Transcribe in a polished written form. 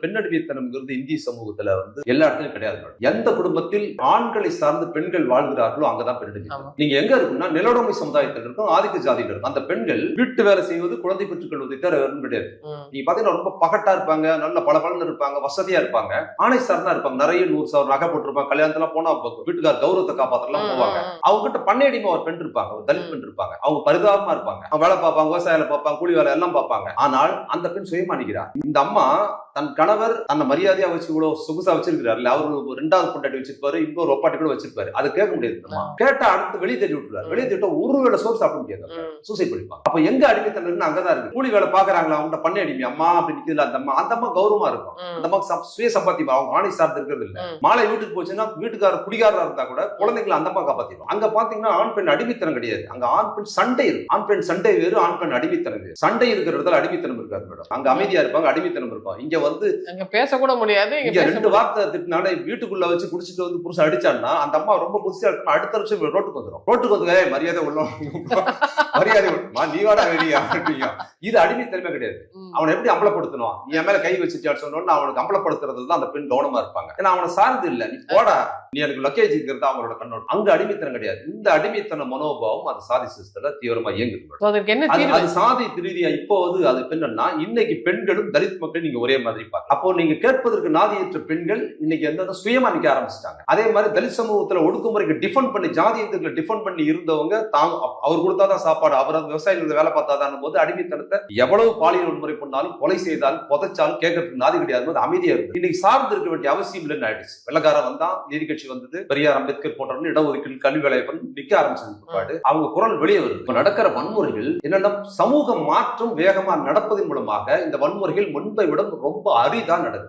பெண்ணடிமைத்தனம்ங்கிறது இந்திய சமூகத்துல எல்லா இடத்துலயும் கிடையாது. எந்த குடும்பத்தில் ஆண்களை சார்ந்து பெண்கள் வாழ்கிறார்களோ அங்கதான் பெண்ணடிமைத்தனம். நீங்க எங்க இருக்குன்னா நிலவுடைமை சமுதாயத்தில் இருக்கும், ஆதிக்க ஜாதியில் இருக்கும். அந்த பெண்கள் வீட்டு வேலை செய்வது, குழந்தை பெற்றுக் கொள்வதை தவிர வேறும் கிடையாது. நீங்க பாத்தீங்கன்னா ரொம்ப பகட்டா இருப்பாங்க, நல்ல பளபளன்னு இருப்பாங்க, வசதியா இருப்பாங்க, ஆணை சார்ந்தா இருப்பாங்க, நிறைய 100,000 நகை போட்டிருப்பாங்க, கல்யாணத்துல போனா வீட்டுக்கார கௌரவத்தை காப்பாத்தலாம் போவாங்க. அவங்க கிட்ட பண்ணையடிமை ஒரு பெண் இருப்பாங்க, ஒரு தலித் பெண் இருப்பாங்க. அவங்க பரிதாபமா இருப்பாங்க, அவங்க வேலை பார்ப்பாங்க, விவசாய வேலை பார்ப்பாங்க, கூலி வேலை எல்லாம் பார்ப்பாங்க. ஆனால் அந்த பெண் சுயமா நிற்கிறார். இந்த அம்மா தன் கணவர் தன்னை மரியாதையா வச்சு இவ்வளவு சொகுசா வச்சிருக்காரு, அவரு 2வது பொண்டாட்டி வச்சிருப்பாரு, இன்னொரு ஒப்பாட்டி கூட வச்சிருப்பாரு. அது கேட்க முடியாது. கேட்டா அடுத்து வெளியே தட்டி விட்டுருவாரு. வெளியே தட்ட ஒரு வேளை சோறு சாப்பிட முடியாது, சூசைட் பண்ணிப்பாங்க. அப்ப எங்க அடிமைத்தனம் அங்கதான் இருக்கு. கூலி வேலை பாக்குறாங்களா, அவங்க பண்ணை அடிமை அம்மா அப்படி நிக்குதுல, அந்த அம்மா கௌரவமா இருக்கும். அந்த அம்மா சுய சம்பாத்தி, அவங்க ஆணை சார்ந்து இருக்கிறது இல்ல. மாலை வீட்டுக்கு போச்சுன்னா வீட்டுக்காரர் குடிகாரா இருந்தா கூட குழந்தைங்களை அந்த அம்மா காப்பாத்திடும். அங்க பாத்தீங்கன்னா ஆண் பெண் அடிமைத்தனம் கிடையாது, அங்க ஆண் பெண் சண்டை இருக்கு. ஆண் பெண் சண்டை வேறு, ஆண் பெண் அடிமைத்தனம் வேறு. சண்டை இருக்கிற இடத்துல அடிமைத்தனம் இருக்காது மேடம். அங்க அமைதியா இருப்பாங்க, அடிமைத்தனம் இருக்கும். இங்க பேசக்கூட முடியாது. இங்க 2 வார்த்தை திட்டினால வீட்டுக்குள்ள வச்சு குடிச்சிட்டு புருஷன் அடிச்சான்னா அந்த அம்மா ரொம்ப புதுசா இருக்கு. அடுத்த நிமிஷம் ரோட்டுக்கு வந்துடும். ரோட்டுக்கு வந்து மரியாதை உள்ள மரியாதை நீ வாடா வெளியா. இது அடிமைத்தன்மை கிடையாது. அவனை எப்படி அம்பலப்படுத்தணும், நீ என் மேல கை வச்சுட்டு சொன்னோன்னு அவனுக்கு அம்பலப்படுத்துறதுல தான் அந்த பெண் கவனமா இருப்பாங்க. ஏன்னா அவனை சார்ந்து இல்ல, நீ போடா, நீ எனக்கு லக்கேஜ் இருக்கிறது அவங்களோட கண்ணோட்டம். அங்க அடிமைத்தனம் கிடையாது. இந்த அடிமைத்தன மனோபாவம் அந்த சாதி சிஸ்டத்துல தீவிரமா இயங்குது. அது சாதி ரீதியா இப்போ அது என்னன்னா, இன்னைக்கு பெண்களும் தலித் மக்கள் நீங்க ஒரே மாதிரி பாருங்க. அப்போ நீங்க கேட்பதற்கு நாதியற்ற பெண்கள் இன்னைக்கு எந்த சுயமா நிக்க ஆரம்பிச்சிட்டாங்க. அதே மாதிரி தலித் சமூகத்துல ஒடுக்குமுறைக்கு டிஃபெண்ட் பண்ணி, ஜாதியத்துக்கு டிஃபெண்ட் பண்ணி இருந்தவங்க தாங்க அவர் கொடுத்தாதான் சாப்பாடு, அவர் விவசாயிகளுக்கு வேலை பார்த்தாதான் போது அடிமைத்தனத்தை எவ்வளவு பாலியல் வன்முறை பண்ணாலும், கொலை செய்தாலும், புதைச்சாலும் கேட்கறதுக்கு நாதி கிடையாது, அமைதியா இருக்கு. இன்னைக்கு சார்ந்து இருக்க வேண்டிய அவசியம் இல்லைன்னு ஆயிடுச்சு. வெள்ளக்காரன் வந்தா, நீதி கட்சி வந்தது, பெரியார் அம்பேத்கர் போன்ற இடஒதுக்கீடு, கல்வி வேலை நிக்க ஆரம்பிச்சது, அவங்க குரல் வெளியே வருது. இப்ப நடக்கிற வன்முறைகள் என்னன்னா, சமூக மாற்றம் வேகமா நடப்பதன் மூலமாக இந்த வன்முறைகள் முன்பை விட ரொம்ப அரிதா நடக்குது.